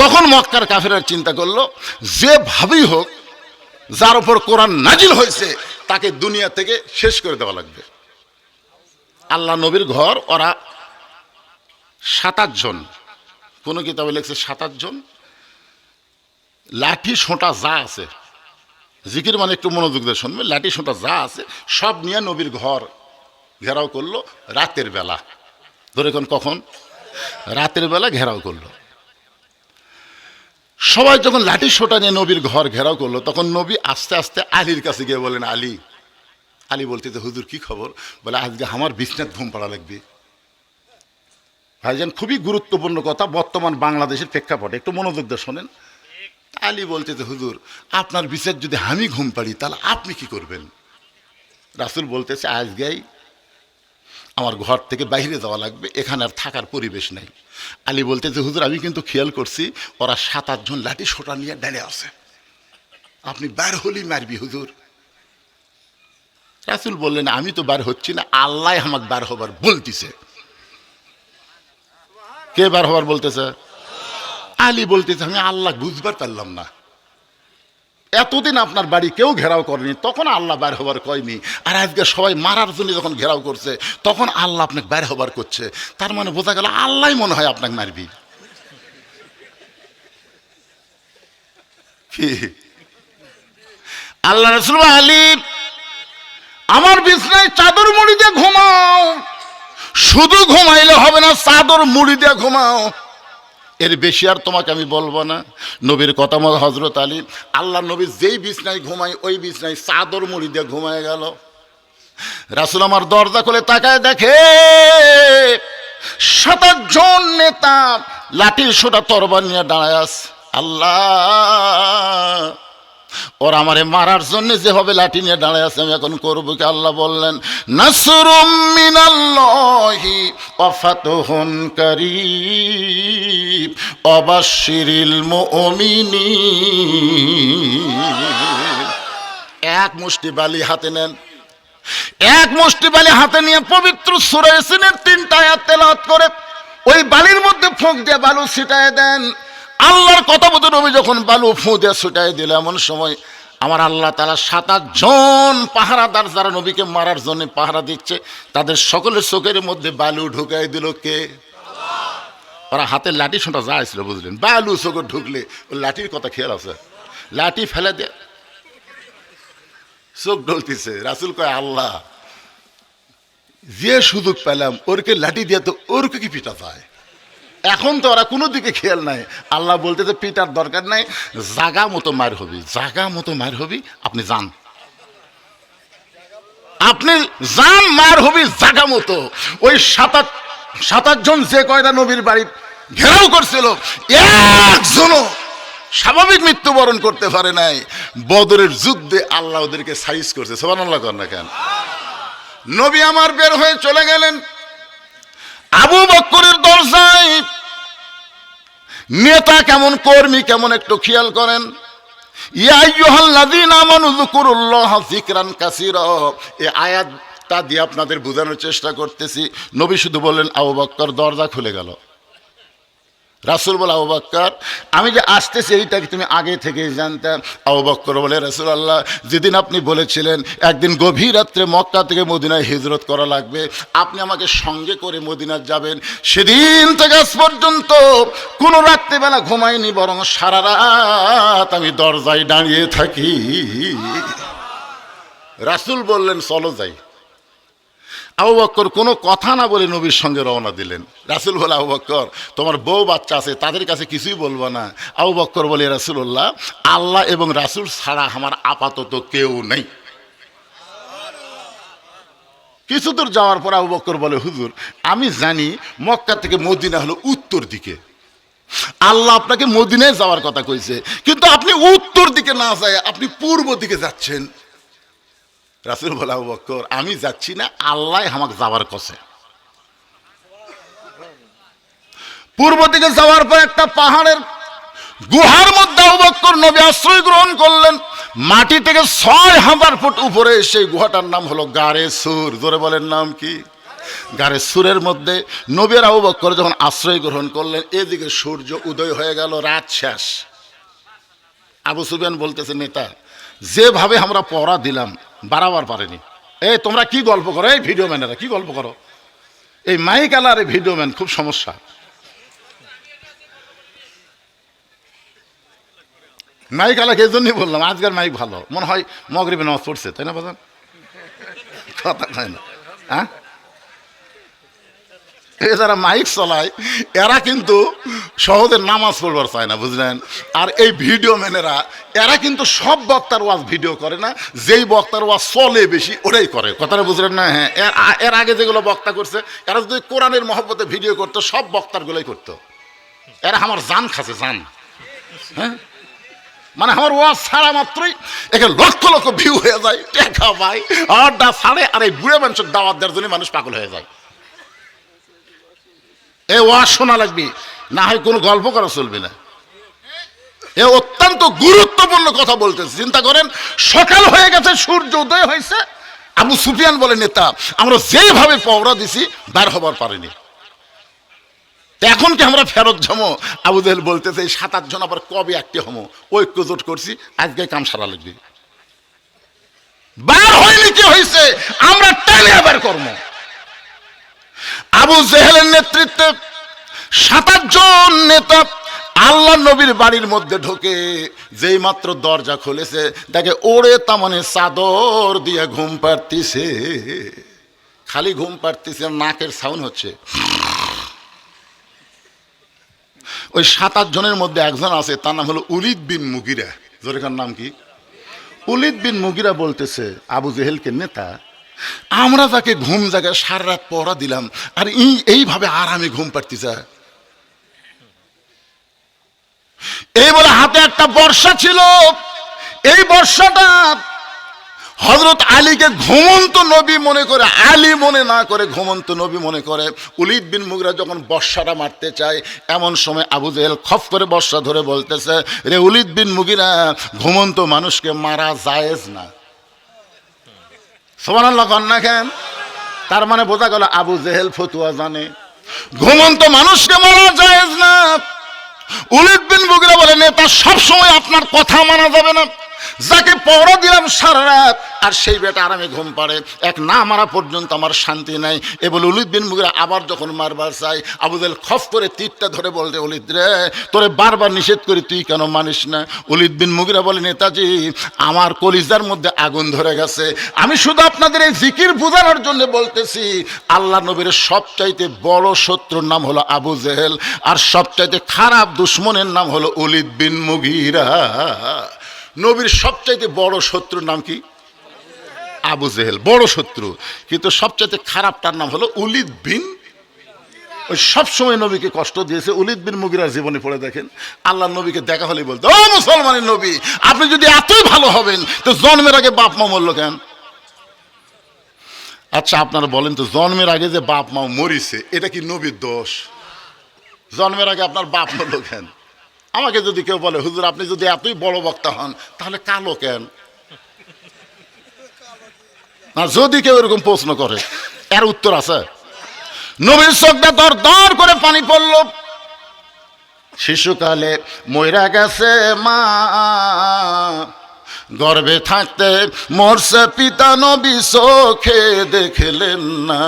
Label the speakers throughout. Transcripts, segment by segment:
Speaker 1: তখন মক্কার কাফেররা চিন্তা করলো, যেভাবেই হোক যার উপর কোরআন নাজিল হয়েছে তাকে দুনিয়া থেকে শেষ করে দেওয়া লাগবে। আল্লাহ নবীর ঘর ওরা 27 জন, কোন কিতাবে লেখছে 27 জন, লাঠি সোঁটা যা আছে, জিকির মানে একটু মনোযোগ দিয়ে শুনবে, লাঠি সোঁটা যা আছে সব নিয়ে নবীর ঘর ঘেরাও করলো রাতের বেলা। ধরে কখন? রাতের বেলা ঘেরাও করলো। সবাই যখন লাঠি সোঁটা নিয়ে নবীর ঘর ঘেরাও করলো, তখন নবী আস্তে আস্তে আলীর কাছে গিয়ে বলেন, আলী। আলী বলতেছে, হুজুর কি খবর? বলে, আজকে আমার বিছনাত ঘুম পাড়া লাগবে। ভাইজান, খুবই গুরুত্বপূর্ণ কথা বর্তমান বাংলাদেশের প্রেক্ষাপটে, একটু মনোযোগ দিয়ে শোনেন। আলী বলতেছে, হুজুর আপনার বিছানাত যদি আমি ঘুম পাড়ি তাহলে আপনি কি করবেন? রাসূল বলতেছে, আজকেই আমার ঘর থেকে বাইরে যাওয়া লাগবে, এখানে আর থাকার পরিবেশ নেই। আলী বলতেছে, হুজুর আমি কিন্তু খেয়াল করছি ওরা 7-8 জন লাঠি সোঁটা নিয়ে দাঁড়িয়ে আছে, আপনি বাইর হলেই মারবি হুজুর। রাসূল বললেন, আমি তো বার হচ্ছি না, আল্লাহ আমাকে বার হবার বলতেছে। কে বার হবার বলতেছে? আলী বলতেছে, আমি আল্লাহ বুঝবার পারলাম না, এতদিন আপনার বাড়ি কেউ ঘেরাও করেনি, তখন আল্লাহ বাইর হবার কয়নি, আর আজকে সবাই মারার জন্য যখন ঘেরাও করছে তখন আল্লাহ আপনাকে বাইর হবার করছে, তার মানে বোঝা গেল আল্লাহ মনে হয় আপনাকে মারবি। কি আল্লাহ রাসূল, আলী আমার বিছানায় চাদর মুড়ি দিয়ে ঘুমাও, শুধু ঘুমাইলে হবে না, চাদর মুড়ি দিয়ে ঘুমাও, এর বেশি আর তোমাকে আমি বলবো না। নবীর কথা মতো হযরত আলী, আল্লাহ নবী যেই বিছনায় ঘুমায় ওই বিছনায় চাদর মুড়ি দিয়ে ঘুমায় গেল। রাসূল আমার দরজা খুলে তাকায় দেখে 27 জন নেতা লাঠির সোঁটা তরবারি নিয়ে দাঁড়ায় আছে। আল্লাহ, ওরা আমারে মারার জন্য যেভাবে লাঠি নিয়ে দাঁড়ায় আছে আমি এখন করবো কি? আল্লাহ বললেন, নাসরুম মিনাল্লাহি ওয়া ফাতহুন কারীব ওয়া বাশশিরিল মুমিনিন। এক মুষ্টি বালি হাতে নেন, এক মুষ্টি বালি হাতে নিয়ে পবিত্র সূরা ইয়াসিনের 3টা আয়াত তেলাওয়াত করে ওই বালির মধ্যে ফোঁক দিয়ে বালু ছিটায় দেন। আল্লাহর কথা মতো নবী যখন বালু ফু দিয়ে ছুটাই দিল, এমন সময় আমার আল্লাহ তাআলা 7-8 জন পাহারাদার যারা নবীকে মারার জন্য পাহারা দিচ্ছে তাদের সকলের চোখের মধ্যে বালু ঢুকাই দিল। কে? ওরা হাতের লাঠি সোঁটা যা ছিল বুঝলেন, বালু চোখে ঢুকলে ওই লাঠির কথা খেয়াল আছে, লাঠি ফেলে দে, চোখ ঢলতেছে। রাসূল কয়, আল্লাহ যে সুযোগ পেলাম ওরকে লাঠি দিয়ে তো ওরকে কি পিটা যায়? এখন তো ওরা কোনো দিকে খেয়াল নাই। আল্লাহ বলতেছে, পিটার দরকার নাই, জাগা মতো মার হবি, জাগা মতো মার হবি, আপনি যান, আপনি যান, মার হবি জাগা মতো। ওই 7-8 জন যে কয়টা নবীর বাড়ি ঘেরাও করছিল একজনও স্বাভাবিক মৃত্যুবরণ করতে পারে নাই। বদরের যুদ্ধে আল্লাহ ওদেরকে সাইজ করছে। সুবহানাল্লাহ কর না কেন? নবী আমার বের হয়ে চলে গেলেন। আবু বকরের দরজায় নেতা কেমন, কর্মী কেমন একটু খেয়াল করেন। ইয়া আইয়ুহাল্লাযীনা আমানু যকুরুল্লাহা যিকরান কাসীরা, এই আয়াতটা দিয়ে আপনাদের বোঝানোর চেষ্টা করতেছি। নবী শুধু বললেন, আবু বকর, দরজা খুলে গেল। রাসূল বলে, আবু বকর আমি যে আসতেছি এইটাকে তুমি আগে থেকেই জানতাম? আবু বকর বলে, রাসূলুল্লাহ যেদিন আপনি বলেছিলেন একদিন গভীর রাত্রে মক্কা থেকে মদিনায় হিজরত করা লাগবে, আপনি আমাকে সঙ্গে করে মদিনায় যাবেন, সেদিন থেকে আজ পর্যন্ত কোনো রাত্রিবেলা ঘুমাইনি, বরং সারা রাত আমি দরজায় দাঁড়িয়ে থাকি। রাসূল বললেন, চলো যাই। আবু বকর কোনো কথা না বলে নবীর সঙ্গে রওনা দিলেন। রাসূল বলে, আবু বকর তোমার বউ বাচ্চা আছে, তাদের কাছে কিছুই বলবো না। আবু বকর বলে, রাসূলুল্লাহ আল্লাহ এবং রাসূল ছাড়া আমার আপাতত কেউ নেই। কিছু দূর যাওয়ার পর আবু বকর বলে, হুজুর আমি জানি মক্কা থেকে মদিনা হলো উত্তর দিকে, আল্লাহ আপনাকে মদিনায় যাওয়ার কথা কইছে, কিন্তু আপনি উত্তর দিকে না যায় আপনি পূর্ব দিকে যাচ্ছেন। রাসূল বলে, আবু বকর আমি যাচ্ছি না, আল্লাহ আমাকে যাওয়ার কছে। পূর্ব দিকে যাওয়ার পর একটা পাহাড়ের গুহার মধ্যে আবু বকর নবী আশ্রয় গ্রহণ করলেন। মাটি থেকে 6000 ফুট উপরে সেই গুহাটার নাম হলো গারে সুর। জোরে বলেন নাম কি? গাড়ির সুরের মধ্যে নবীর আবু বকর যখন আশ্রয় গ্রহণ করলেন, এদিকে সূর্য উদয় হয়ে গেল, রাত শেষ। আবু সুফিয়ান বলতেছে, নেতা যেভাবে আমরা পড়া দিলাম বাড়াবার পারেনি। এই তোমরা কি গল্প করো, এই ভিডিও ম্যানেরা কি গল্প করো, এই মাইক আলা আর এই ভিডিও ম্যান খুব সমস্যা। মাইক আলাকে এই জন্যই বললাম, আজকের মাইক ভালো মনে হয় মগরিবে নামাজ পড়ছে, তাই না বাজান? কথা হয় না, হ্যাঁ? এ যারা মাইক চলায় এরা কিন্তু সহজে নামাজ পড়বার চায় না, বুঝলেন? আর এই ভিডিও ম্যানেরা এরা কিন্তু সব বক্তার ওয়াজ ভিডিও করে না, যেই বক্তার ওয়াজ চলে বেশি ওরাই করে, কথাটা বুঝলেন না? হ্যাঁ, এর আগে যেগুলো বক্তা করছে এরা যদি কোরআনের মহব্বতে ভিডিও করতো সব বক্তার গুলোই করতো। এরা আমার জান খাচ্ছে, জান। হ্যাঁ, মানে আমার ওয়াজ ছাড়া মাত্রই একে লক্ষ লক্ষ ভিউ হয়ে যায়, টাকা পাই, আড্ডা ছাড়ে, আর এই বুড়ে মানুষের দাওয়াত দেওয়ার জন্য মানুষ পাগল হয়ে যায়। এ ওয়াজ শোনা লাগবে, না হয় কোনো গল্প করা চলবে না। এ অত্যন্ত গুরুত্বপূর্ণ কথা বলতেছে। চিন্তা করেন, সকাল হয়ে গেছে, সূর্য উদয় হয়েছে, আবু সুফিয়ান বলে, নেতা আমরা যেভাবে পওরা দিছি বার হবার পারিনি, এখন কি আমরা ফেরত যাবো? আবু জেহেল বলতেছে, এই 7-8 জন আবার কবে একটি হমো, ঐক্যজোট করছি, আজকে কাম সারা লাগবে। বার হয়নি, কি হয়েছে আমরা টেনে বের করবো। আবু জেহেলের নেতৃত্বে 7-8 জন নেতা আল্লাহ নবীর বাড়ির মধ্যে ঢোকে, যেই মাত্র দরজা খুলেছে দেখে ওরে তামানে চাদর দিয়ে ঘুম পাড়তিছে, খালি ঘুম পাড়তিছে, নাকের সাউন্ড হচ্ছে। ওই 7-8 জনের মধ্যে একজন আছে, তার নাম হলো উলিদ বিন মুগিরা। জোরেখার নাম কি? উলিদ বিন মুগিরা বলতেছে আবু জেহেলকে, নেতা আমরা তাকে ঘুম জায়গায় সারা রাত পড়া দিলাম, আর এইভাবে আরামে ঘুম পাড়তিছে। এই বলে হাতে একটা বর্ষা ছিল, এই বর্ষাটা হযরত আলীকে ঘুমন্ত নবী মনে করে, আলী মনে না করে ঘুমন্ত নবী মনে করে। উলিদ বিন মুগিরা যখন বর্ষাটা মারতে চায়, এমন সময় আবু জেহেল খপ করে বর্ষা ধরে বলতেছে, রে উলিদ বিন মুগিরা, ঘুমন্ত মানুষকে মারা জায়েজ না। সুবহানাল্লাহ কন না কেন? তার মানে বোঝা গেল আবু জেহেল ফতুয়া জানে, ঘুমন্ত মানুষকে মারা জায়েজ না। উলিদ বিন মুগিরা বলে, নেতা সবসময় আপনার কথা মানা যাবে না, যাকে পওরা দিলাম সারা রাত আর সেই বেটা আরামে ঘুম পাড়ে, এক না মারা পর্যন্ত আমার শান্তি নাই। এ বলে উলিদ বিন মুগিরা আবার যখন মারবার চাই, আবু জেহেল খপ করে তীরটা ধরে বলতে, উলিদ রে, তোরে বারবার নিষেধ করি, তুই কেন মানিস না? উলিদ বিন মুগিরা বলে, নেতাজি আমার কলিজার মধ্যে আগুন ধরে গেছে, আমি শুধু আপনাদের এই জিকির বোঝানোর জন্য বলতেছি, আল্লাহ নবীর সবচাইতে বড় শত্রুর নাম হলো আবু জেহেল, আর সবচাইতে খারাপ দুশ্মনের নাম হলো উলিদ বিন মুগিরা। নবীর সবচাইতে বড় শত্রুর নাম কি? আবু জেহেল, বড় শত্রু, কিন্তু সবচাইতে খারাপটার নাম হলো উলিদ বিন। ওই সবসময় নবীকে কষ্ট দিয়েছে। উলিদ বিন মুগিরার জীবনে পড়ে দেখেন, আল্লাহ নবীকে দেখা হলেই বলতো, ও মুসলমানের নবী, আপনি যদি এতই ভালো হবেন তো জন্মের আগে বাপ মা মরল কেন? আচ্ছা আপনারা বলেন তো, জন্মের আগে যে বাপ মা মরিছে এটা কি নবীর দোষ? জন্মের আগে আপনার বাপ মরল কেন? আমাকে যদি কেউ বলে, হুজুর আপনি যদি এতই বড় বক্তা হন তাহলে কালো কেন? না, যদি কেউ এরকম প্রশ্ন করে, এর উত্তর আছে। নবীর চোখটা দর দর করে পানি পড়ল। শিশুকালে মইরা গেছে মা, গর্ভে থাকতে মরছে পিতা, নবী চোখে দেখলেন না।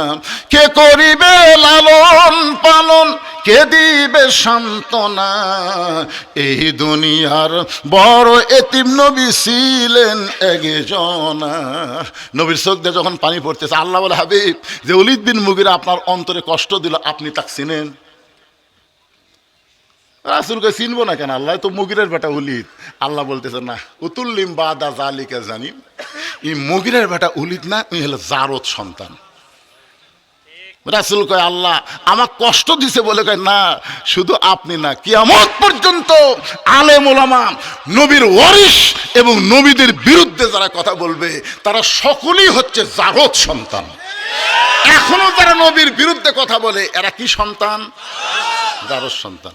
Speaker 1: কে করিবে লালন পালন, কে দিবে সান্ত্বনা, এই দুনিয়ার বড় এতিম নবী ছিলেন একজনা। নবীর চোখ দিয়ে যখন পানি পড়তেছে, আল্লাহ বলে, হাবিব, যে উলিদ বিন মুগিরা আপনার অন্তরে কষ্ট দিল, আপনি তাকে চিনেন? রাসূলকে চিনবো না কেন? আল্লাহ তো মুগিরের বেটা উলিদ। আল্লাহ বলতেছে, না, উতুল্লিম বাদা জালিকা জানিম, এই মুগিরের বেটা উলিদ না, উনি হলো জারদ সন্তান। রাসূল কয়, আল্লাহ আমার কষ্ট দিছে বলে কয়, না শুধু আপনি না, কিয়ামত পর্যন্ত আলেম ওলামা, নবীর ওয়ারিস এবং নবীদের বিরুদ্ধে যারা কথা বলবে তারা সকলেই হচ্ছে জারদ সন্তান। এখনো যারা নবীর বিরুদ্ধে কথা বলে এরা কি সন্তান? জারদ সন্তান।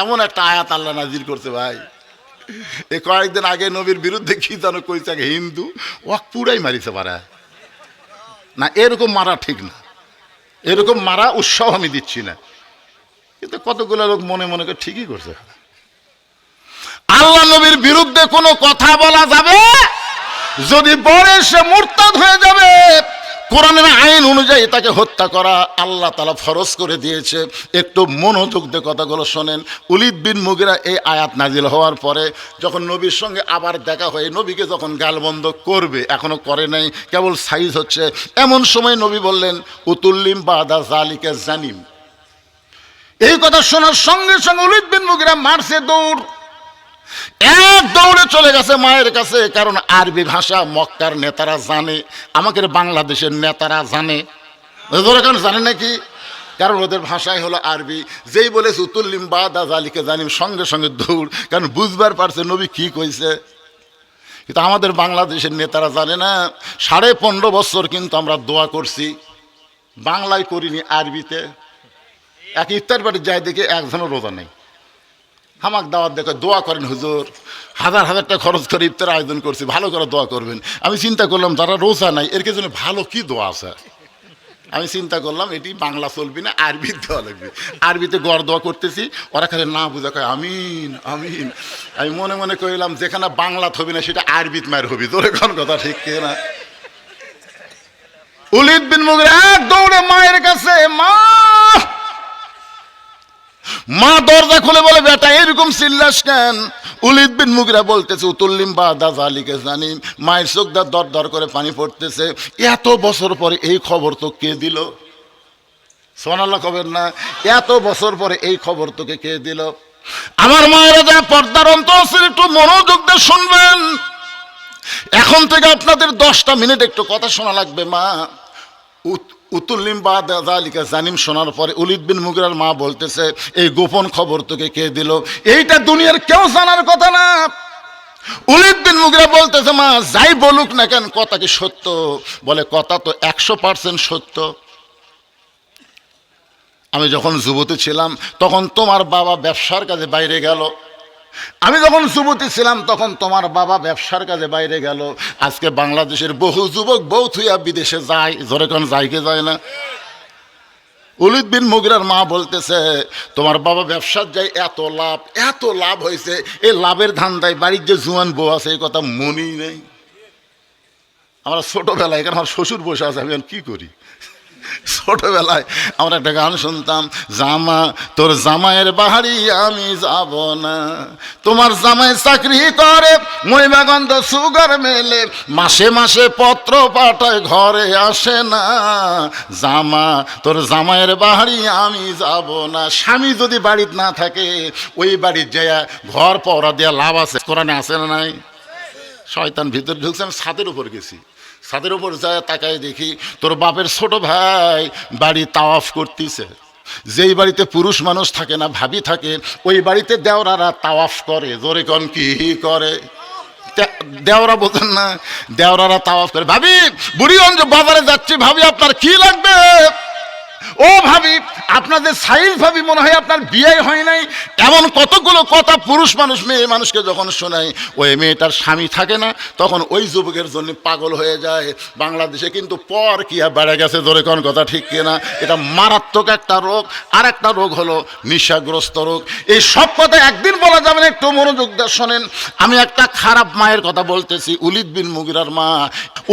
Speaker 1: এমন একটা আয়াত আল্লাহ নাজির করছে ভাই, এ কয়েকদিন আগে নবীর বিরুদ্ধে কি যেন কইছে, হিন্দু ওয়াক পুরাই মারিছে পারে না, এরকম মারা ঠিক না। এরকম মারা উৎসাহ আমি দিচ্ছি না, কিন্তু কতগুলো লোক মনে মনে করে ঠিকই করছে। আল্লাহ নবীর বিরুদ্ধে কোনো কথা বলা যাবে, যদি বলে সে মুরতাদ হয়ে যাবে। কোরআনের আইন অনুযায়ী তাকে হত্যা করা আল্লাহ তাআলা ফরজ করে দিয়েছে। একটু মনোযোগ দিয়ে কথাগুলো শোনেন। ওলীদ বিন মুগীরা এই আয়াত নাজিল হওয়ার পরে যখন নবীর সঙ্গে আবার দেখা হয়, নবীকে যখন গালবন্ধ করবে, এখনো করে নাই, কেবল সাইজ হচ্ছে, এমন সময় নবী বললেন উতুল্লিম বাদা জালিকা জানিম। এই কথা শোনার সঙ্গে সঙ্গে ওলীদ বিন মুগীরা মারছে দৌড়, এক দৌড়ে চলে গেছে মায়ের কাছে। কারণ আরবি ভাষা মক্কার নেতারা জানে, আমাদের বাংলাদেশের নেতারা জানে, জানে নাকি? কারণ ওদের ভাষাই হলো আরবি। যেই বলেছে উতুল্লিম বাদা জালিকা জানিম, সঙ্গে সঙ্গে দৌড়, কারণ বুঝবার পারছে নবী কি কইছে। কিন্তু আমাদের বাংলাদেশের নেতারা জানে না। 15.5 বছর কিন্তু আমরা দোয়া করছি, বাংলায় করিনি, আরবিতে। এক ইফতার বাড়ি যায় দেখে একজনও রোজা নেই, হামাক দাওয়াত দেখে দোয়া করেন হুজুর, হাজার হাজার টাকা খরচ করে ইফতার আয়োজন করছি, ভালো করে দোয়া করবেন। আমি চিন্তা করলাম যারা রোজা নাই এর জন্য ভালো কি দোয়া আছে। আমি চিন্তা করলাম এটি বাংলা চলবি না, আরবি দোয়া লাগবে। আরবিতে গড় দোয়া করতেছি, ওরা খালি না বুঝা কয় আমিন আমিন। আমি মনে মনে কইলাম যেখানে বাংলা হবি না সেটা আরবিত মায়ের হবি, তোর কোন কথা ঠিক না। ওলীদ বিন মুগীরা এক দৌড়ে মায়ের কাছে, মা দরজা খুলে বলে বেটা এরকম চিল্লাস কেন? ওলীদ বিন মুগীরা বলতেছে উতুল্লিম বাদা জালিকা জানিম। মায়ের চোখ দর দর করে পানি পড়তেছে। এত বছর পরে এই খবর তো কে দিল? সুবহানাল্লাহ কবেন না? এত বছর পরে এই খবর তোকে কে দিল? আমার মায়েরা যা পর্দার অন্তর একটু মনোযোগ দিয়ে শুনবেন। এখন থেকে আপনাদের 10টা মিনিট একটু কথা শোনা লাগবে। মা উতুল্লিম বাদা জালিকা জানিম শোনার পরে ওলীদ বিন মুগীরার মা বলতেছে এই গোপন খবর তোকে কে দিল? এইটা দুনিয়ার কেউ জানার কথা না। ওলীদ বিন মুগীরা বলতেছে মা যাই বলুক না কেন কথা কি সত্য? বলে কথা তো 100% সত্য। আমি যখন যুবতী ছিলাম তখন তোমার বাবা ব্যবসার কাজে বাইরে গেল। আমি যখন যুবতী ছিলাম তখন তোমার বাবা ব্যবসার কাজে বাইরে গেল। আজকে বাংলাদেশের বহু যুবক বউ থুইয়া বিদেশে যায়, জোরে কোন যায় কে যায় না? ওলীদ বিন মুগীরার মা বলতেছে তোমার বাবা ব্যবসার যায়, এত লাভ হয়েছে, এই লাভের ধান্দায় বাড়ির যে জুয়ান বউ আছে এই কথা মনেই নেই। আমরা ছোটবেলায়, এখানে আমার শ্বশুর বসে আছে, আমি কি করি, ছোটবেলায় আমরা একটা গান শুনতাম, জামা তোর জামাইয়ের বাহারি আমি যাব না, তোমার জামাই চাকরি করে মহিমাগন্ধ সুগার মেলে, মাসে মাসে পত্র পাঠায় ঘরে আসে না, জামা তোর জামাইয়ের বাহারি আমি যাব না। স্বামী যদি বাড়িতে না থাকে ওই বাড়ির যায় ঘর পড়া দেওয়া লাভ আছে, কোরআনে আছে না নাই? শয়তান ভিতরে ঢুকছে। আমি ছাদের উপর গেছি, ছাদের উপর যায় তাকায় দেখি তোর বাপের ছোট ভাই বাড়ি তাওয়াফ করতেছে। যেই বাড়িতে পুরুষ মানুষ থাকে না, ভাবি থাকে, ওই বাড়িতে দেওরারা তাওয়াফ করে। জোরে কোন কি করে? দেওরা বোঝেন না? দেওরারা তাওয়াফ করে। ভাবি বুড়িগঞ্জ বাজারে যাচ্ছি, ভাবি আপনার কি লাগবে? ও ভাবি আপনাদের সাইজ ভাবি মনে হয় আপনার বিয়ে হয় নাই। এমন কতগুলো কথা পুরুষ মানুষ মেয়ে মানুষকে যখন শোনায়, ওই মেয়েটার স্বামী থাকে না, তখন ওই যুবকের জন্য পাগল হয়ে যায়। বাংলাদেশে কিন্তু পরকিয়া বেড়ে গেছে, ধরে কোন কথা ঠিক কিনা? এটা মারাত্মক একটা রোগ। আর একটা রোগ হলো নেশাগ্রস্ত রোগ। এই সব কথা একদিন বলা যাবে না, একটু মনোযোগ দিয়ে শোনেন। আমি একটা খারাপ মায়ের কথা বলতেছি, ওলীদ বিন মুগীরার মা।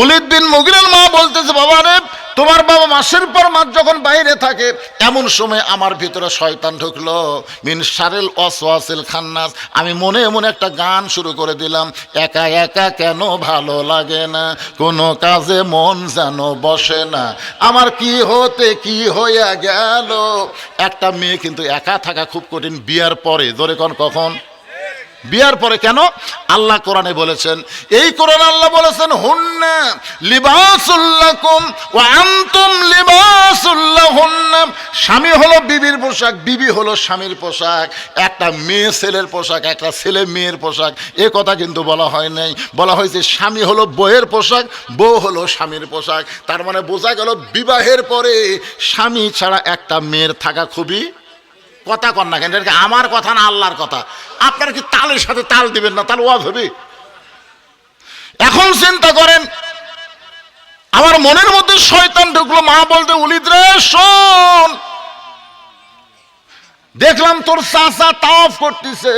Speaker 1: ওলীদ বিন মুগীরার মা বলতেছে বাবা রে, তোমার বাবা মাসের পর মাস যখন বাইরে থাকে এমন সময় আমার ভিতরে শয়তান ঢুকলো, মিন শারিল ওয়াসওয়াসিল খান্নাস। আমি মনে মনে একটা গান শুরু করে দিলাম, একা একা কেন ভালো লাগে না, কোনো কাজে মন যেন বসে না, আমার কি হতে কি হইয়া গেল। একটা মেয়ে কিন্তু একা থাকা খুব কঠিন বিয়ার পরে। ধরে কখন? বিয়ার পরে। কেন? আল্লাহ কোরআনে বলেছেন, এই কোরআন আল্লাহ বলেছেন হুন্না লিবাসুল লাকুম ওয়া আনতুম লিবাসুল লাহুন্না। স্বামী হলো বিবির পোশাক, বিবি হলো স্বামীর পোশাক। একটা মেয়ে ছেলের পোশাক, একটা ছেলে মেয়ের পোশাক, এ কথা কিন্তু বলা হয় নাই। বলা হয়েছে স্বামী হলো বউয়ের পোশাক, বউ হলো স্বামীর পোশাক। তার মানে বোঝা গেল বিবাহের পরে স্বামী ছাড়া একটা মেয়ের থাকা খুবই, কথা কন না কেন? আমার কথা না আল্লাহর কথা। আপনারা কি তালের সাথে তাল দিবেন না? তাহলে ওয়াজ হবে। এখন চিন্তা করেন, আমার মনের মধ্যে শয়তান ঢুকলো, মা বলতে উলিদ রে শোন, দেখলাম তোর চাচা তাওয়াফ করতেছে,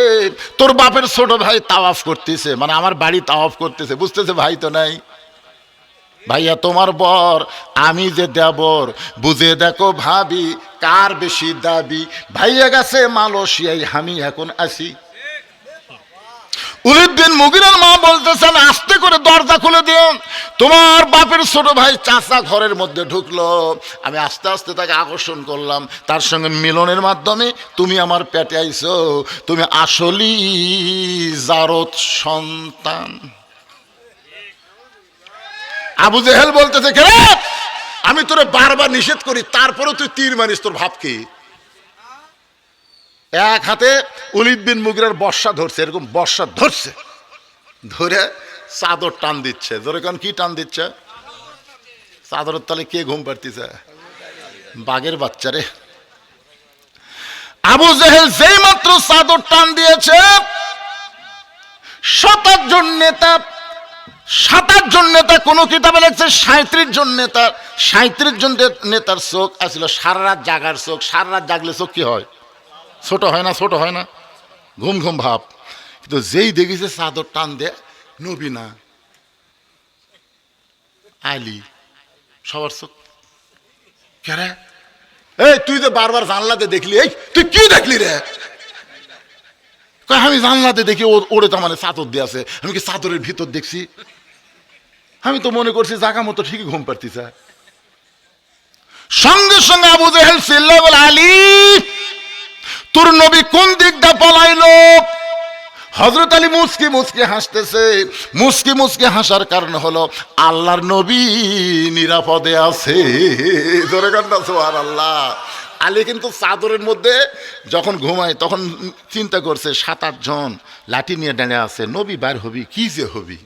Speaker 1: তোর বাপের ছোট ভাই তাওয়াফ করতেছে, মানে আমার বাড়ি তাওয়াফ করতেছে, বুঝতেছে ভাই তো নাই। ভাইয়া তোমার বর, আমি যে দেবর, বুঝে দেখো ভাবি কার বেশি দাবি, ভাইয়া গেছে মালয়েশিয়ায় আমি এখন আসি। উলিদ বিন মুগিরার মা বলতেছেন আস্তে করে দরজা খুলে দিও, তোমার বাপের ছোট ভাই চাচা ঘরের মধ্যে ঢুকলো, আমি আস্তে আস্তে তাকে আকর্ষণ করলাম, তার সঙ্গে মিলনের মাধ্যমে তুমি আমার পেটে আইছো, তুমি আসলেই জারদ সন্তান। আবু জেহেল বলতেছে কে, আমি তোরে বারবার নিষেধ করি তারপরে তুই তীর মারিস, তোর ভাব কি? এক হাতে উলিদ বিন মুগিরার বর্ষা ধরছে, এরকম বর্ষা ধরছে, ধরে চাদর টান দিচ্ছে। ধরে কারণ কি টান দিচ্ছে? চাদরের তলে কে ঘুম পাড়তিছে? বাঘের বাচ্চারে। আবু জেহেল যেই মাত্র চাদর টান দিয়েছে, ৭৮ জন নেতা, ৭৮ জন নেতা, কোন কিতাবে লেখছে ৩৭ জন নেতা, ৩৭ জন নেতার চোখ আসছিল সারা রাত জাগার চোখ। সারা রাত জাগলে চোখ কি হয়? ছোট হয় না? ছোট হয় না? ঘুম ঘুম ভাব। কিন্তু যেই দেখেছে চাদর টান দেয়, নবী না আলী, সবার চোখ কে? এই তুই তো বারবার জানলাতে দেখলি, এই তুই কি দেখলি রে? আমি জানলাতে দেখি ওরে তো মানে চাদর দিয়ে আছে, আমি কি চাদরের ভিতর দেখছি? আমি তো মনে করছি জাগা মতো ঠিকই ঘুম পাড়তিছে। সঙ্গে সঙ্গে আবু জেহেল চিল্লায় বলে, আলী তোর নবী কোন দিকটা পলাইলো? হযরত আলী মুচকি মুচকি হাসতেছে। মুচকি মুচকি হাসার কারণ হলো আল্লাহর নবী নিরাপদে আছে। ধরে কান্না সুবহানাল্লাহ। আলী কিন্তু চাদরের মধ্যে যখন ঘুমায় তখন চিন্তা করছে ৭-৮ জন লাঠি নিয়ে দাঁড়িয়ে আছে, নবী বার হবি, কি যে হবি।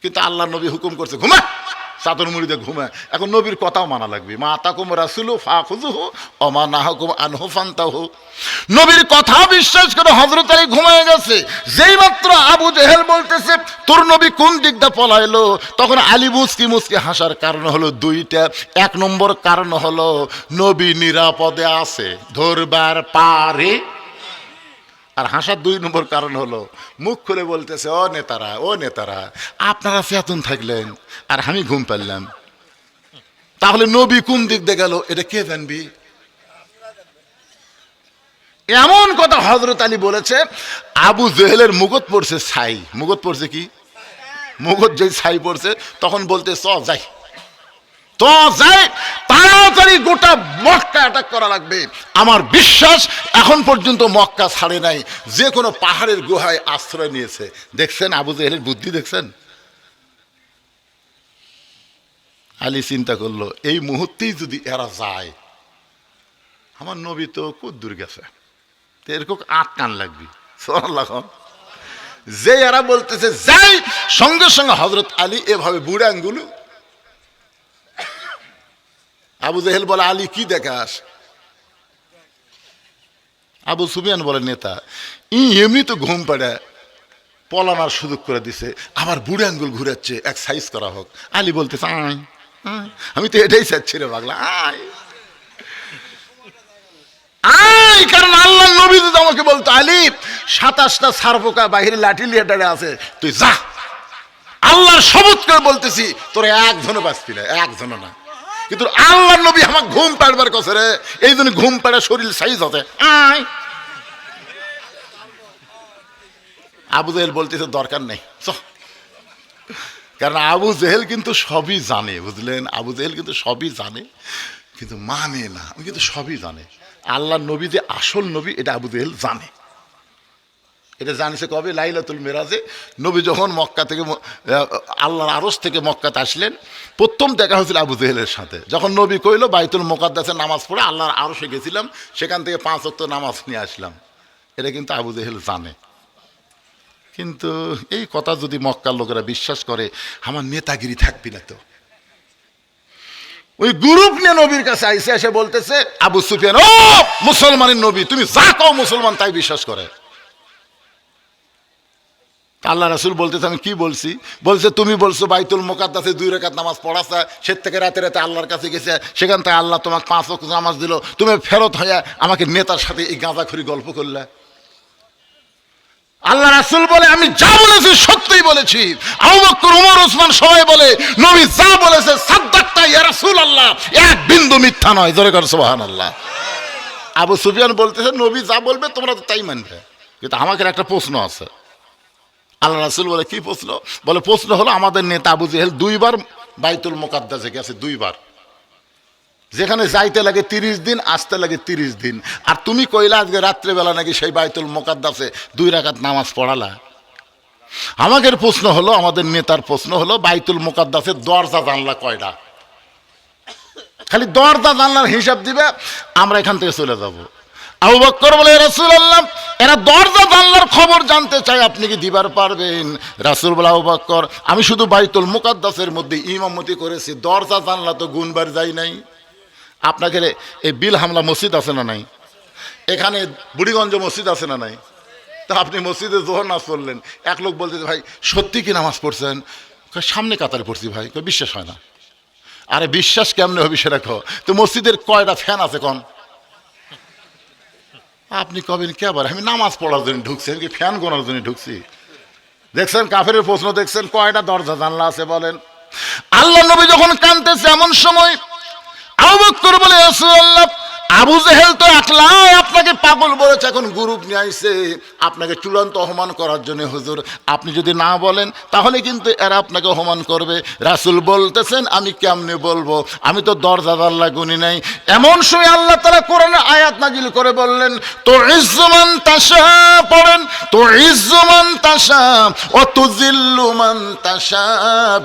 Speaker 1: কিন্তু আল্লাহর নবী হুকুম করছে ঘুমা, চাদর মুড়িতে ঘুমায়। এখন নবীর কথাও মানা লাগবে। মা আতাকুম রাসূলু ফাখুযুহু ওয়া মা নাহাকুম আনহু ফান্তাহু। নবীর কথা বিশ্বাস করে হযরত আলী ঘুমায় গেছে। যেই মাত্র আবু জেহেল বলতেছে তোর নবী কোন দিকটা পলাইলো, তখন আলী মুচকি মুচকি হাসার কারণ হলো দুইটা। এক নম্বর কারণ হলো নবী নিরাপদে আছে, ধরবার পারে। আর হাসার ২ নম্বর কারণ হলো মুখ খুলে বলতেছে, ও নেতারা, ও নেতারা, আপনারা চেতন থাকলেন আর আমি ঘুম পারলাম, তাহলে নবী কোন দিক দিয়ে গেল এটা কে জানবি? এমন কথা হযরত আলী বলেছে। আবু জেহেলের মুগত পড়ছে ছাই। মুগত পড়ছে কি? মুগত যে ছাই পড়ছে, তখন বলতে চ যাই, তো যাই, তাড়াতাড়ি গোটা মক্কা অ্যাটাক করা লাগবে। আমার বিশ্বাস এখন পর্যন্ত মক্কা ছাড়ে নাই, যে কোনো পাহাড়ের গুহায় আশ্রয় নিয়েছে। দেখছেন আবু জেহেলের বুদ্ধি, দেখছেন? আলী চিন্তা করলো এই মুহূর্তেই যদি এরা যায়, আমার নবী তো কদ্দূর গেছে, এরকম আটকান লাগবে। যে এরা বলতেছে যাই, সঙ্গে সঙ্গে হযরত আলী এভাবে বুড়ে আঙ্গুল। আবু জেহেল বলে, আলী কি দেখাস? আবু সুফিয়ান বলে, নেতা এমনি তো ঘুম পাড়ে, পলানোর সুযোগ করে দিছে, আবার বুড়ে আঙ্গুল ঘুরাচ্ছে, এক সাইজ করা হোক। আলী বলতেছে আয়, আমি তো এটাই চাচ্ছি রে পাগলা, আয় আয়। কারণ আল্লাহ নবী যদি আমাকে বলতো আলী ২৭টা সারপোকা বাহিরে লাঠি লিয়ে দাঁড়িয়ে আছে, তুই যা, আল্লাহর শপথ করে বলতেছি তোর একজনও বাঁচবি না, একজনও না। কিন্তু আল্লাহ নবী আমার ঘুম পাড়বার কথা রে, এই জন্য ঘুম পাড়া শরীর সাইজ হতে আয়। আবু জেহেল বলতেছে দরকার নেই, কারণ আবু জেহেল কিন্তু সবই জানে, বুঝলেন? আবু জেহেল কিন্তু সবই জানে, কিন্তু মানে না। আমি কিন্তু সবই জানে। আল্লাহ নবী যে আসল নবী এটা আবু জেহেল জানে। এটা জানিছে কবে? লাইলাতুল মেরাজে নবী যখন মক্কা থেকে আল্লাহর আরশ থেকে মক্কাতে আসলেন, প্রথম দেখা হয়েছিল আবু জেহেলের সাথে। যখন নবী কইল বাইতুল মুকাদ্দাসে নামাজ পড়ে আল্লাহর আরশে গেছিলাম, সেখান থেকে 5 ওয়াক্ত নামাজ নিয়ে আসলাম। এটা কিন্তু আবু জেহেল জানে। কিন্তু এই কথা যদি মক্কার লোকেরা বিশ্বাস করে, আমার নেতাগিরি থাকবি না তো। ওই গ্রুপ নিয়ে নবীর কাছে আইসে এসে বলতেছে আবু সুফিয়ান, ও মুসলমানের নবী, তুমি যা কও মুসলমান তাই বিশ্বাস করে। আল্লাহ রাসূল বলতেছে আমি কি বলছি? বলছে তুমি বলছো বাইতুল মুকাদ্দাসে 2 রাকাত নামাজ পড়াছে, সে থেকে রাতে রাতে আল্লাহর কাছে গেছে, সেখান থেকে আল্লাহ তোমাকে 5 ওয়াক্ত নামাজ দিল, তুমি ফেরত হয়ে আমাকে নেতার সাথে এই গাঁজাখুরি গল্প করলে। আল্লাহ রাসূল বলে আমি যা বলেছি সত্যিই বলেছি। আবু বকর, ওমর, ওসমান সবাই বলে নবী যা বলেছে সাদ্দাকতা ইয়া রাসূলুল্লাহ, এক বিন্দু মিথ্যা নয়। জোরে কর সুবহানাল্লাহ। আবু সুফিয়ান বলতেছে নবী যা বলবে তোমরা তো তাই মানবে, কিন্তু আমাকে একটা প্রশ্ন আছে। আল্লাহ রাসূল বলে কি প্রশ্ন? বলে প্রশ্ন হলো আমাদের নেতা আবু জেহেল 2 বার বাইতুল মুকাদ্দাসে গেছে, 2 বার, যেখানে যাইতে লাগে 30 দিন, আসতে লাগে 30 দিন, আর তুমি কইলা আজকে রাত্রেবেলা নাকি সেই বাইতুল মুকাদ্দাসে 2 রাকাত নামাজ পড়ালা। আমাদের প্রশ্ন হলো, আমাদের নেতার প্রশ্ন হলো বাইতুল মুকাদ্দাসের দরজা জানলা কয়টা? খালি দরজা জানলার হিসাব দিবে, আমরা এখান থেকে চলে যাব। আবু বকর বলে রাসূলুল্লাহ এরা দরজা জানলার খবর জানতে চায়, আপনি কি দিবার পারবেন? রাসূল বলে আবু বকর আমি শুধু বাইতুল মুকাদ্দাসের মধ্যে ইমামতি করেছি, দরজা জানলা তো গুনবার যাই নাই। আপনাকে এই বিল হামলা মসজিদ আছে না নাই? এখানে বুড়িগঞ্জ মসজিদ আছে না নাই? তা আপনি মসজিদে জোহর নামাজ পড়লেন, এক লোক বলতে ভাই সত্যি কি নামাজ পড়ছেন? সামনে কাতারে পড়ছি ভাই। বিশ্বাস হয় না। আরে বিশ্বাস কেমনে হবে সেটা কো। তো মসজিদের কয়টা ফ্যান আছে কোন? আপনি কবেন কে আবার আমি নামাজ পড়ার জন্য ঢুকছি, আমি কি ফ্যান গোনার জন্য ঢুকছি? দেখছেন কাফেরের প্রশ্ন, দেখছেন কয়টা দরজা জানলা আছে বলেন। আল্লাহ নবী যখন কাঁদতেছে এমন সময় আবু বকর বলে রাসূলুল্লাহ আবু জেহেল তো একলা আপনাকে পাগল বলেছে, এখন গ্রুপ নিয়ে আইছে আপনাকে চূড়ান্ত অপমান করার জন্য। হুজুর আপনি যদি না বলেন তাহলে কিন্তু এরা আপনাকে অপমান করবে। রাসূল বলতেছেন আমি কেমনে বলবো, আমি তো দরজা জানলা গুনি নাই। এমন সময় আল্লাহ তাআলা কোরআনে আয়াত নাজিল করে বললেন তো ইজ্জু মান তাশা, পড়েন তো ইজ্জু মান তাশা ও তুযিল্লু মান তাশা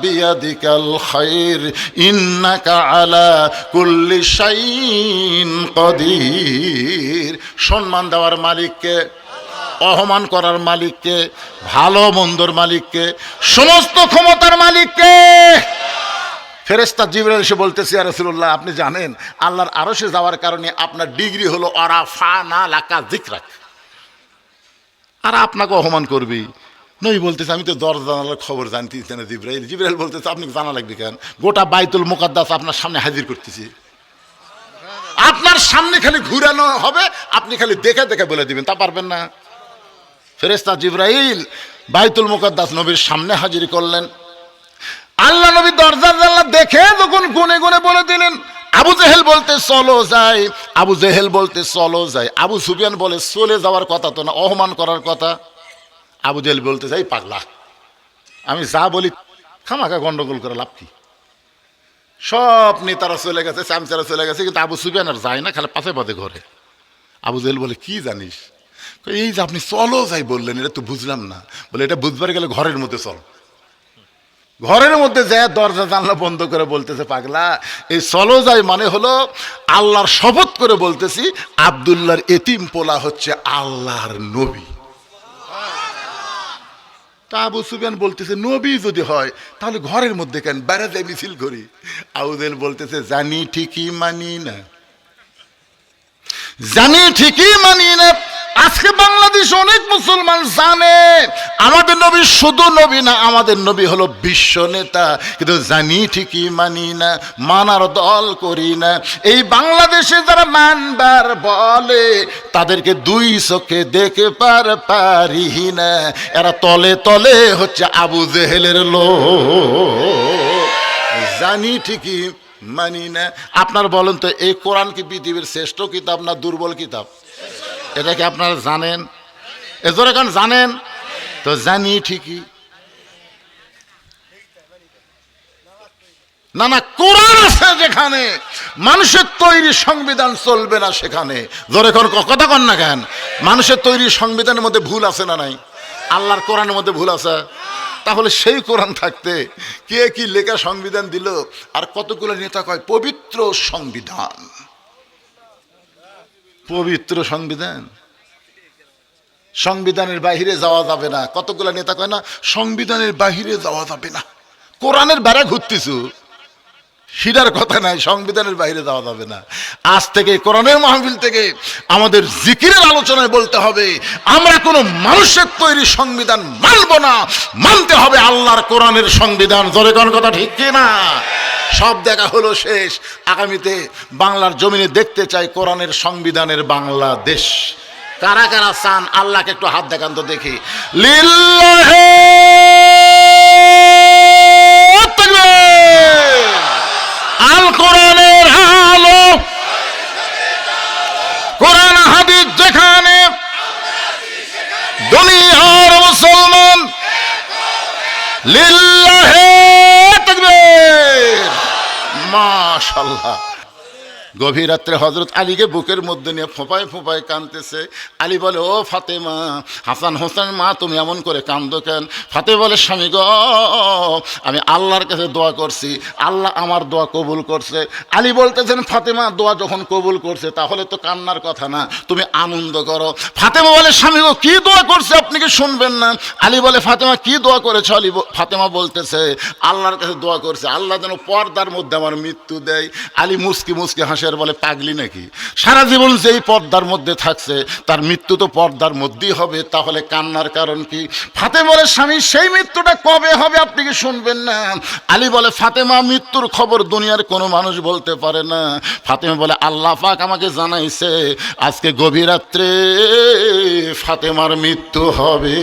Speaker 1: বিয়াদিকাল খায়র ইন্নাকা আলা কুল্লি শাইইন কদির। সম্মান দেওয়ার মালিককে, অপমান করার মালিককে, ভালো মন্দর মালিককে, সমস্ত ক্ষমতার মালিককে। ফেরেশতা জিবরাইল এসে বলতেছে ইয়া রাসূলুল্লাহ আপনি জানেন আল্লাহর আরশে যাওয়ার কারণে আপনার ডিগ্রি হলো আরাফানা লাকা যিকরাক, আর আপনাকে অপমান করবি। নবী বলতেছে আমি তো দরজা জানালার খবর জানতেছি না জিবরাইল। জিবরাইল বলতেছে আপনি জানা লাগবে কেন? গোটা বাইতুল মুকাদ্দাস আপনার সামনে হাজির করতেছি, আপনার সামনে খালি ঘুরানো হবে, আপনি খালি দেখে দেখে বলে দিবেন, তা পারবেন না। ফেরেশতা জিবরাইল বাইতুল মুকাদ্দাস নবীর সামনে হাজির করলেন। আল্লাহ নবী দরজা জানলা দেখে যখন গুনে গুনে বলে দিলেন আবু জেহেল বলতে চলো যাই, আবু জেহেল বলতে চলো যাই। আবু সুফিয়ান বলে চলে যাওয়ার কথা তো না, অপমান করার কথা। আবু জেহেল বলতে যাই পাগলা, আমি যা বলি খামাখা গন্ডগোল করে লাভ কি? সব নেতারা চলে গেছে, চামচারা চলে গেছে, কিন্তু আবু সুফিয়ান আর যায় না, খালি পাশে পাশে ঘরে। আবু জেহেল বলে কি জানিস? এই যে আপনি চলো যাই বললেন এটা তো বুঝলাম না। বলে এটা বুঝবার গেলে ঘরের মধ্যে চল। ঘরের মধ্যে যায় দরজা জানলা বন্ধ করে বলতেছে পাগলা এই চলো যাই মানে হলো আল্লাহর শপথ করে বলতেছি আব্দুল্লাহর এতিম পোলা হচ্ছে আল্লাহর নবী। তা আবু সুফিয়ান বলতেছে নবী যদি হয় তাহলে ঘরের মধ্যে কেন, বাইরে যাই মিছিল করি। আবু জেহেল বলতেছে জানি ঠিকই মানি না, জানি ঠিকই মানি না। আজকে বাংলাদেশ অনেক মুসলমান জানে আমাদের নবী শুধু নবী না, আমাদের নবী হলো বিশ্ব নেতা, কিন্তু জানি ঠিকই মানি না, মানার দল করি না। এই বাংলাদেশে যারা মানবার বলে তাদেরকে 2 চোখে দেখে পারি না, এরা তলে তলে হচ্ছে আবু জেহেলের লোক। জানি ঠিকই মানি না। আপনার বলেন তো এই কোরআন কি পৃথিবীর শ্রেষ্ঠ কিতাব না দুর্বল কিতাব? এটা কি আপনারা জানেন? এজোর এখন জানেন তো জানি ঠিকই না। না কোরআন আছে যেখানে মানুষের তৈরি সংবিধান চলবে না সেখানে। জোরে কোন কথা কন না কেন? মানুষের তৈরি সংবিধানের মধ্যে ভুল আছে না নাই? আল্লাহর কোরআনের মধ্যে ভুল আছে? তাহলে সেই কোরআন থাকতে কে কি লেখা সংবিধান দিল? আর কতগুলো নেতা কয় পবিত্র সংবিধান, পবিত্র সংবিধান, সংবিধানের বাহিরে যাওয়া যাবে না। কতগুলো নেতা কয় না সংবিধানের বাহিরে যাওয়া যাবে না, কোরআনের বেড়া ঘুরতেছু। সিটার কথা নাই, সংবিধানের বাইরে যাওয়া যাবে না। আজ থেকে কোরআনের মাহফিল থেকে আমাদের জিকিরের আলোচনায় বলতে হবে, আমরা কোনো মানুষের তৈরি সংবিধান মানব না, মানতে হবে আল্লাহর কোরআনের সংবিধান। জোরে কোন কথা ঠিক কি না? সব দেখা হলো শেষ। আগামীতে বাংলার জমিনে দেখতে চাই কোরআনের সংবিধানের বাংলাদেশ। কারা কারা চান? আল্লাহকে একটু হাত দেখান তো দেখি। লিল্লাহি তাকবীর। আল কোরআনের আলো, কোরআন হাদিস যেখানে, দুনিয়ার মুসলমান। লিল্লাহি তাকবীর। মাশাআল্লাহ। গভীর রাত্রে হযরত আলীকে বুকের মধ্যে নিয়ে ফোঁপায় ফোঁপায় কাঁদতেছে। আলী বলে, ও ফাতেমা, হাসান হোসেন মা তুমি এমন করে কাঁদো কেন? ফাতেমা বলে, স্বামী গো, আমি আল্লাহর কাছে দোয়া করছি, আল্লাহ আমার দোয়া কবুল করছে। আলী বলতেছেন, ফাতেমা দোয়া যখন কবুল করছে তাহলে তো কান্নার কথা না, তুমি আনন্দ করো। ফাতেমা বলে, স্বামী গো কি দোয়া করছে আপনি কি শুনবেন না? আলী বলে, ফাতেমা কি দোয়া করেছ? ফাতেমা বলতেছে, আল্লাহর কাছে দোয়া করছে আল্লাহ যেন পর্দার মধ্যে আমার মৃত্যু দেয়। আলী মুস্কি মুস্কি হাসে আর বলে, পাগলি নাকি? সারা জীবন যেই পর্দার মধ্যে থাকছে তার মৃত্যু তো পর্দার মধ্যেই হবে, তাহলে কান্নার কারণ কি? ফাতেমা বলে, স্বামী সেই মৃত্যুটা কবে হবে আপনি কি শুনবেন না? আলী বলে, ফাতেমা মৃত্যুর খবর দুনিয়ার কোনো মানুষ বলতে পারে না। ফাতেমা বলে, আল্লাহ পাক আমাকে জানাইছে আজকে গভীর রাত্রে ফাতেমার মৃত্যু হবে।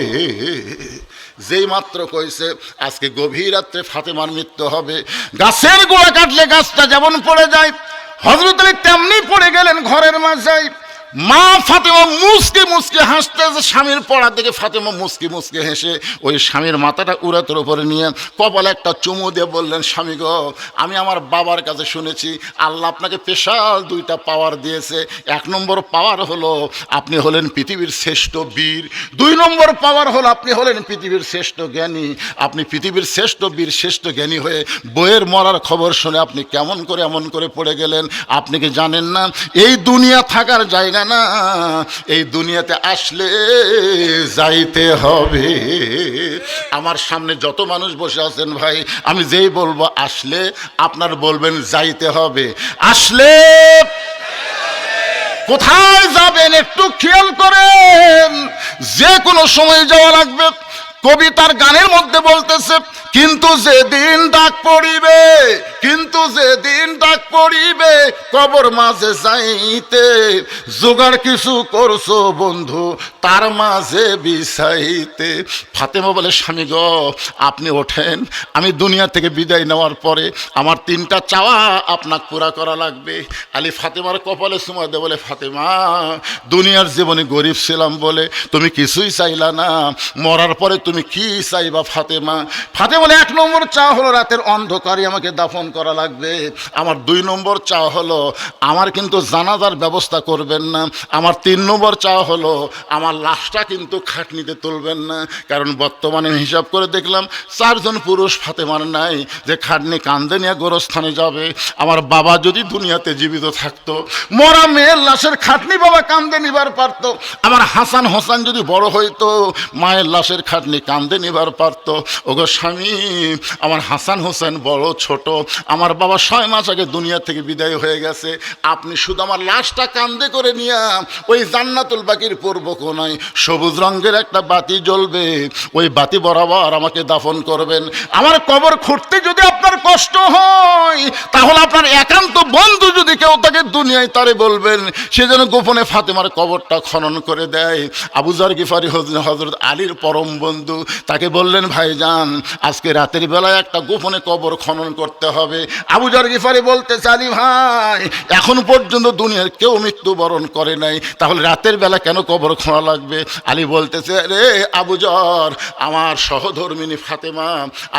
Speaker 1: যেই মাত্র কইছে আজকে গভীর রাত্রে ফাতেমার মৃত্যু হবে, গাছের গোড়া কাটলে গাছটা যেমন পড়ে যায়, হযরত আলী তেমনি পড়ে গেলেন ঘরের মাঝে। মা ফাতেমা মুসকে মুসকে হাসতে, স্বামীর পড়া দেখে ফাতেমা মুসকে মুসকে হেসে ওই স্বামীর মাথাটা উড়াতের উপরে নিয়ে কপালে একটা চুমু দিয়ে বললেন, স্বামী গো, আমি আমার বাবার কাছে শুনেছি আল্লাহ আপনাকে স্পেশাল দুইটা পাওয়ার দিয়েছে। এক নম্বর পাওয়ার হলো আপনি হলেন পৃথিবীর শ্রেষ্ঠ বীর, দুই নম্বর পাওয়ার হলো আপনি হলেন পৃথিবীর শ্রেষ্ঠ জ্ঞানী। আপনি পৃথিবীর শ্রেষ্ঠ বীর শ্রেষ্ঠ জ্ঞানী হয়ে বইয়ের মরার খবর শুনে আপনি কেমন করে এমন করে পড়ে গেলেন? আপনি কি জানেন না এই দুনিয়া থাকার জায়গা না, এই দুনিয়াতে আসলে যাইতে হবে। আমার সামনে যত মানুষ বসে আছেন ভাই, আমি যেই বলবো আসলে, আপনার বলবেন যাইতে হবে। আসলে কোথায় যাবেন একটু খেয়াল করেন, যে কোনো সময় যাওয়া লাগবে। কবিতার গানের মধ্যে বলতেছে, কিন্তু যেদিন ডাক পড়িবে, কিন্তু যেদিন ডাক পড়িবে কবর মাঝে যাইতে, জোগাড় কিছু করছো বন্ধু তার মাঝে বিছাইতে। ফাতেমা বলে, স্বামী গো আপনি ওঠেন, আমি দুনিয়া থেকে বিদায় নেওয়ার পরে আমার তিনটা চাওয়া আপনাকে পুরা করা লাগবে। আলী ফাতেমার কপালে চুমা দে বলে, ফাতেমা দুনিয়ার জীবনে গরিব ছিলাম বলে তুমি কিছুই চাইলা না, মরার পরে তুমি কি চাইবা ফাতেমা? ফাতেমা বলে, এক নম্বর চাওয়া হলো রাতের অন্ধকারে আমাকে দাফন করা লাগবে। আমার দুই নম্বর চাওয়া হলো আমার কিন্তু জানাজার ব্যবস্থা করবেন না। আমার তিন নম্বর চাওয়া হলো আমার লাশটা কিন্তু খাটনিতে তুলবেন না, কারণ বর্তমানে হিসাব করে দেখলাম 4 জন পুরুষ ফাতেমার নাই যে খাটনি কান্দে নিয়ে গোরস্থানে যাবে। আমার বাবা যদি দুনিয়াতে জীবিত থাকতো, মরা মেয়ের লাশের খাটনি বাবা কান্দে নিবার পারতো। আমার হাসান হোসেন যদি বড় হইতো, মায়ের লাশের খাটনি কান্দে নিবার পারতো। ওগো স্বামী, আমার হাসান হোসেন বড় ছোট, আমার বাবা 6 মাস আগে দুনিয়া থেকে বিদায় হয়ে গেছে। আপনি শুধু আমার লাশটা কান্দে করে নিয়ে ওই জান্নাতুল বাকির পূর্ব কোণায় সবুজ রঙের একটা বাতি জ্বলবে, ওই বাতি বরাবর আমাকে দাফন করবেন। আমার কবর খুঁড়তে যদি আপনার কষ্ট হয়, তাহলে আপনার একান্ত বন্ধু যদি কেউ তাকে দুনিয়ায় তারে বলবেন সে যেন গোপনে ফাতেমার কবরটা খনন করে দেয়। আবু যর গিফারি হযরত আলীর পরম বন্ধু, তাকে বললেন, ভাইজান আজকে রাতের বেলায় একটা গোপনে কবর খনন করতে হবে। আবু যর গিফারি বলতে, আলী ভাই এখন পর্যন্ত দুনিয়ার কেউ মৃত্যুবরণ করে নাই, তাহলে রাতের বেলা কেন কবর খোঁড়া লাগবে? আলী বলতেছে, রে আবু যর, আমার সহধর্মিনী ফাতেমা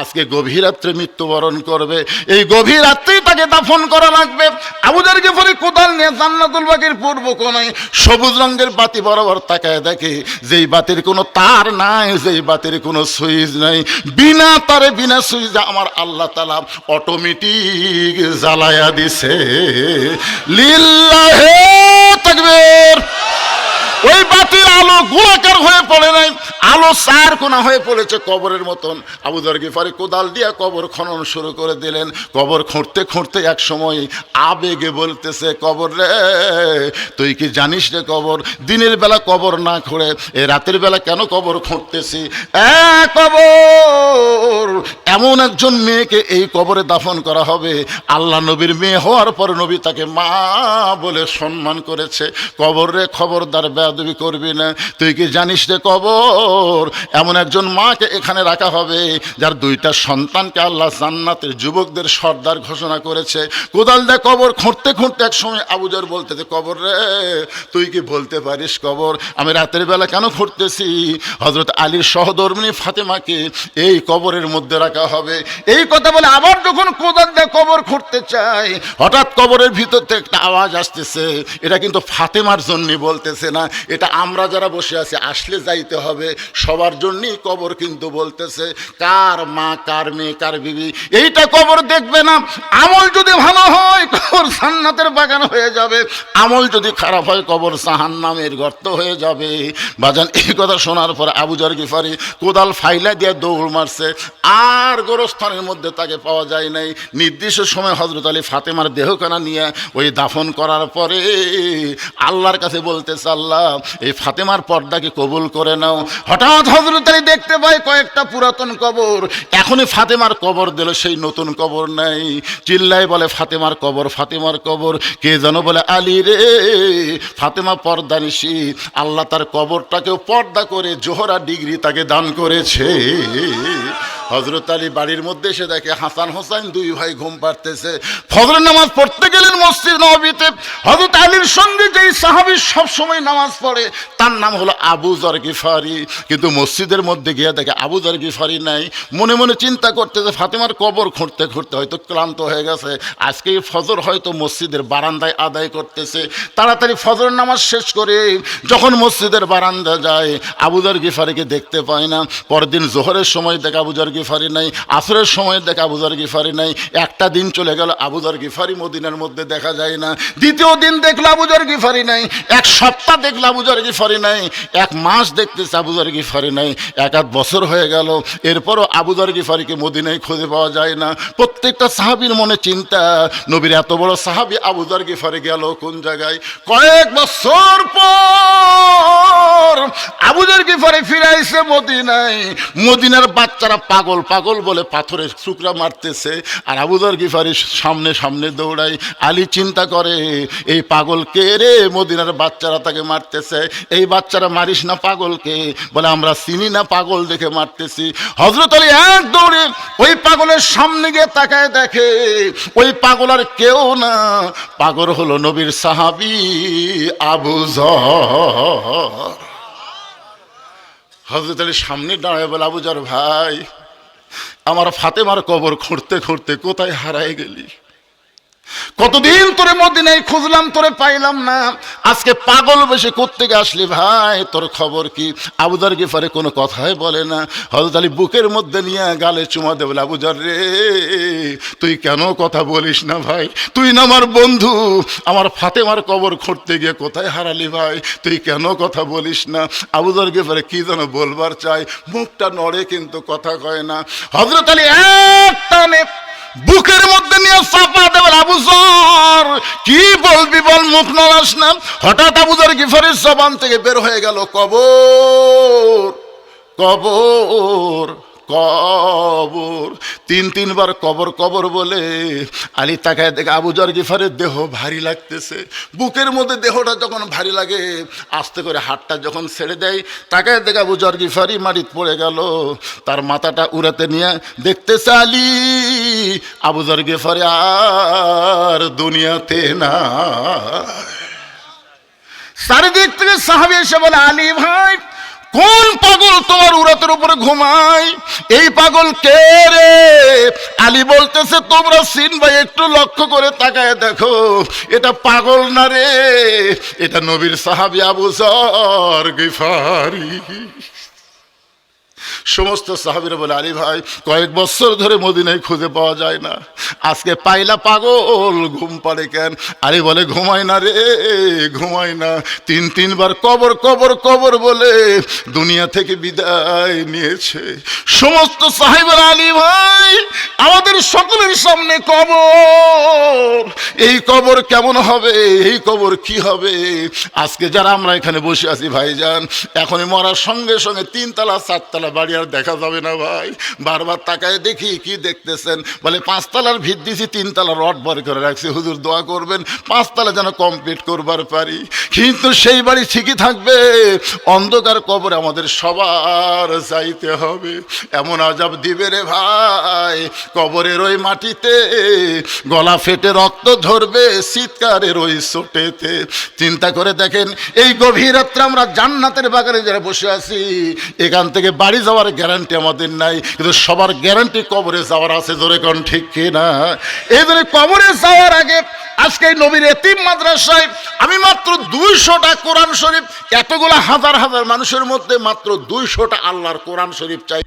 Speaker 1: আজকে গভীর রাত্রে মৃত্যুবরণ করবে, এই গভীর রাত্রেই তাকে দাফন করা লাগবে। আবু যর গিফারি কোদাল নিয়ে জান্নাতুল বাকির পূর্ব কোণায় সবুজ রঙের বাতি বরাবর তাকায় দেখে, যেই বাতির কোনো তার নাই, যেই বাতির কোনো সুইচ নাই, বিনা তারে বিনা সুইচে আমার আল্লাহ তাআলা অটোমেটিক জ্বালায়া দিছে। লিল্লাহি তাকবীর, ওই বাতির আলো গোলাকার হয়ে পড়ে নাই, আলো চার কোনা হয়ে পড়েছে কবরের মতন। আবু যর গিফারি কোদাল দিয়া কবর খনন শুরু করে দিলেন। কবর খুঁড়তে খুঁড়তে এক সময় আবেগে বলতেছে, কবর রে তুই কি জানিস রে কবর, দিনের বেলা কবর না খুঁড়ে এ রাতের বেলা কেন কবর খুঁড়তেছি? কবর, এমন একজন মেয়েকে এই কবরে দাফন করা হবে, আল্লাহ নবীর মেয়ে হওয়ার পর নবী তাকে মা বলে সম্মান করেছে। কবর রে খবরদার বেয়াদবি করবি না। তুই কি জানিস রে কবর, এমন একজন মাকে এখানে রাখা হবে যার দুইটা সন্তানকে আল্লাহ জান্নাতের যুবকদের সর্দার ঘোষণা করেছে। কোদাল দে কবর খুঁড়তে খুঁড়তে এক সময় আবু যর বলতেছে, কবর রে তুই কি বলতে পারিস কবর আমি রাতের বেলা কেন খুঁড়তেছি? হযরত আলীর সহধর্মিণী ফাতেমাকে এই কবরের মধ্যে রাখা হবে। এই কথা বলে আবার যখন কোদাল দিয়ে কবর খুঁড়তে চায়, হঠাৎ কবরের ভিতর থেকে একটা আওয়াজ আসতেছে। এটা কিন্তু ফাতেমার জন্য বলতেছে না, এটা আমরা যারা বসে আছি আসলে যাইতে হবে সবার জন্যই কবর কিন্তু বলতেছে। কার মা, কার মেয়ে, কার বিবি, এইটা কবর দেখবে না। আমল যদি ভালো হয় কবর জান্নাতের বাগান হয়ে যাবে, আমল যদি খারাপ হয় কবর জাহান্নামের গর্ত হয়ে যাবে। বাজান, এই কথা শোনার পর আবু যর গিফারি কোদাল ফাইলা দিয়ে দৌড় মারছে। আর গোরস্থানের মধ্যে তাকে পাওয়া যায় নাই। নির্দিষ্ট সময় হযরত আলী ফাতেমার দেহখানা নিয়ে ওই দাফন করার পরে আল্লাহর কাছে বলতেছে, আল্লাহ এই ফাতেমার পর্দাকে কবুল করে নাও। হঠাৎ হযরত আলী দেখতে পায় কয়েকটা পুরাতন কবর। এখনই ফাতেমার কবর দিল, সেই নতুন কবর নাই। চিল্লায় বলে, ফাতেমার কবর, ফাতেমার কবর। কে যেন বলে, আলী রে ফাতেমা পর্দানিশী, আল্লাহ তার কবরটাকেও পর্দা করে জোহরা ডিগ্রি তাকে দান করেছে। হযরত আলী বাড়ির মধ্যে এসে দেখে হাসান হোসেন দুই ভাই ঘুম পাড়তেছে। ফজরের নামাজ পড়তে গেলেন মসজিদ নববীতে। হযরত আলীর সঙ্গে যেই সাহাবী সব সময় নামাজ পড়ে তার নাম হলো আবু যর গিফারি, কিন্তু মসজিদের মধ্যে গিয়ে দেখে আবু যর গিফারি নাই। মনে মনে চিন্তা করতেছে, ফাতেমার কবর খুঁড়তে খুঁড়তে হয়তো ক্লান্ত হয়ে গেছে, আজকে ফজর হয়তো মসজিদের বারান্দায় আদায় করতেছে। তাড়াতাড়ি ফজরের নামাজ শেষ করে যখন মসজিদের বারান্দা যায়, আবু যর গিফারিকে দেখতে পায় না। পরদিন জোহরের সময় দেখে আবু যর গিফারি নাই, আসরের সময় দেখে আবু যর গিফারি নাই। একটা দিন চলে গেল, আবু যর গিফারি মদিনার মধ্যে দেখা যায় না। দ্বিতীয় দিন দেখলো আবু যর গিফারি নাই। এক সপ্তাহ দেখলো আবু যর গিফারি নাই। এক মাস দেখতেছে আবু যর গিফারি নাই। এক আধ বছর হয়ে গেল, এরপরও আবু যর গিফারিকে মদিনায় খুঁজে পাওয়া যায় না। প্রত্যেকটা সাহাবীর মনে চিন্তা, নবীর এত বড় সাহাবী আবু যর গিফারি গেল কোন জায়গায়? কয়েক বছর পর আবু যর গিফারি ফিরে আইছে মদিনায়। মদিনার বাচ্চারা পাগল পাগল বলে পাথরের টুকরা মারতেছে, আর আবু যর গিফারি সামনে সামনে দৌড়ায়। আলী চিন্তা করে, এই পাগল কে রে? মদিনার বাচ্চারা তাকে মারতেছে। এই বাচ্চারা মারিস না পাগলকে, বলে আমরা চিনি না, পাগল দেখে মারতেছি। হযরত আলী এক দৌড়ে ওই পাগলের সামনে গিয়ে তাকায়, দেখে ওই পাগল আর কেউ না, পাগল হলো নবীর সাহাবী আবু যর। হযরত আলী সামনে দাঁড়ায় বলে, আবু যর ভাই, আমার ফাতেমার কবর খুঁড়তে খুঁড়তে কোথায় হারায় গেলি? কতদিন তোরে মদিনায় খুঁজলাম, তোরে পাইলাম না। আজকে পাগল বেশে কোত্থেকে আসলি ভাই, তোর খবর কি? আবু যর গিফারি কোনো কথাই বলে না। হযরত আলী বুকের মধ্যে নিয়ে গালে চুমা দেবে, বলে, আবু যর রে তুই কেন কথা বলিস না ভাই? তুই না আমার বন্ধু, আমার ফাতেমার কবর খুঁড়তে গিয়ে কোথায় হারালি ভাই? তুই কেন কথা বলিস না? আবু যর গিফারি কি যেন বলবার চায়, মুখটা নড়ে কিন্তু কথা কয় না। হযরত আলী এক টানে বুকের মধ্যে নিয়ে চাপা দেবে, আবু যর কি বলবি বল, মুখ নড়াস না। হঠাৎ আবু যর গিফারির জবান থেকে বের হয়ে গেল, কবর কবর কবর। তিনবার কবর কবর বলে আলী তাকায় দেখে আবু যর গিফারির দেহ ভারী লাগতেছে। বুকের মধ্যে দেহটা যখন ভারী লাগে, আস্তে করে হাতটা যখন ছেড়ে দেয়, তাকায় দেখে আবু যর গিফারি মাটিতে পড়ে গেল। তার মাথাটা উড়াতে নিয়ে দেখতেছে আলী, আবু যর গিফারি আর দুনিয়াতে না। চারিদিক থেকে সাহাবী এসে বলে, আলী ভাই, কোন পাগল তোমার উরাতের উপরে ঘুমায়? এই পাগল কে রে? আলী বলতেছে, তোমরা চিনবা, একটু লক্ষ্য করে তাকায় দেখো, এটা পাগল না রে, এটা নবীর সাহাবী আবু যর গিফারি। সমস্ত সাহাবীরা বলে, আলী ভাই কয়েক বছর ধরে মদিনায় খুঁজে পাওয়া যায় না, আজকে পাইলা পাগল, ঘুম পাড়ে কেন? আলী বলে, ঘুমায় না রে, ঘুমায় না, তিনবার কবর কবর কবর বলে দুনিয়া থেকে বিদায় নিয়েছে। সমস্ত সাহাবীরা, আলী ভাই আমাদের সকলের সামনে কবর, এই কবর কেমন হবে, এই কবর কি হবে? আজকে যারা আমরা এখানে বসে আছি ভাইজান, এখনই মরার সঙ্গে সঙ্গে 3 তলা 4 তলা বাড়ি আর দেখা যাবে না ভাই। বারবার তাকায় দেখি, কি দেখতেছেন? বলে 5 তলার ভিত দিছি, 3 তলা রড বার করে রাখছি, হুজুর দোয়া করবেন 5 তলা যেন কমপ্লিট করবার পারি। কিন্তু সেই বাড়ি ঠিকই থাকবে, অন্ধকার কবরে আমাদের সবার যাইতে হবে। এমন আযাব দিবে রে ভাই, কবরের ওই মাটিতে গলা ফেটে রক্ত ঝরবে, চিৎকারের ওই চোটেতে। চিন্তা করে দেখেন, এই গভীর রাত্রে আমরা জান্নাতের বাগানে যারা বসে আছি, এখান থেকে বাড়ি যাওয়ার গ্যারান্টি আমাদের নাই, কিন্তু সবার গ্যারান্টি কবরে যাওয়ার আছে। জোরে কোন ঠিক কিনা? এই জন্য কবরে যাওয়ার আগে আজকে এই নবীর এতিম মাদ্রাসায় আমি মাত্র 200টা কোরআন শরীফ, এতগুলা হাজার হাজার মানুষের মধ্যে মাত্র 200টা আল্লাহর কোরআন শরীফ চাই।